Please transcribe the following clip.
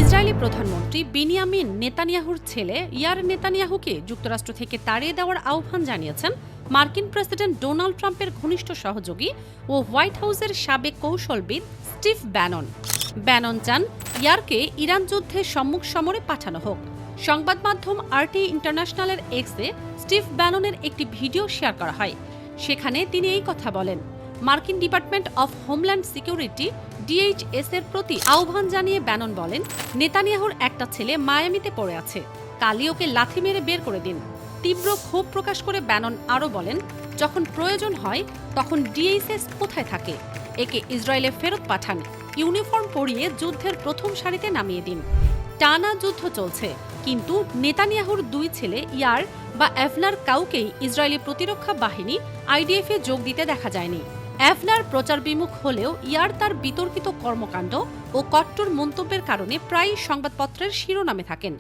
Israeli প্রধানমন্ত্রী Benjamin নেতানিয়াহুর ছেলে ইয়ার নেতানিয়াহুকে যুক্তরাষ্ট্র থেকে তাড়িয়ে দেওয়ার আহ্বান জানিয়েছেন মার্কিন প্রেসিডেন্ট ডোনাল্ড ট্রাম্পের ঘনিষ্ঠ সহযোগী ও হোয়াইট হাউসের সাবেক কৌশলবিদ স্টিভ ব্যানন। ব্যানন চান ইয়ারকে ইরান যুদ্ধে সম্মুখ সমরে পাঠানো হোক। সংবাদ মাধ্যম আরটি ইন্টারন্যাশনালের এক্সে স্টিভ ব্যাননের একটি ভিডিও শেয়ার করা হয়। সেখানে তিনি এই কথা বলেন। মার্কিন department of homeland security DHS এর প্রতি আহ্বান জানিয়ে ব্যানন বলেন, নেতানিয়াহুর একটা ছেলে মায়ামিতে পড়ে আছে, কালই ওকে লাথি মেরে বের করে দিন। তীব্র ক্ষোভ প্রকাশ করে ব্যানন আরও বলেন, যখন প্রয়োজন হয় তখন ডিএইচএস কোথায় থাকে, একে ইসরায়েলে ফেরত পাঠান, ইউনিফর্ম পরিয়ে যুদ্ধের প্রথম সারিতে নামিয়ে দিন। টানা যুদ্ধ চলছে, কিন্তু নেতানিয়াহুর দুই ছেলে ইয়ার বা এভনার কাউকেই ইসরায়েলি প্রতিরক্ষা বাহিনী আইডিএফে যোগ দিতে দেখা যায়নি। এভনার প্রচার বিমুখ হলেও ইয়ার তার বিতর্কিত কর্মকাণ্ড ও কট্টর মন্তব্যের কারণে প্রায়ই সংবাদপত্রের শিরোনামে থাকেন।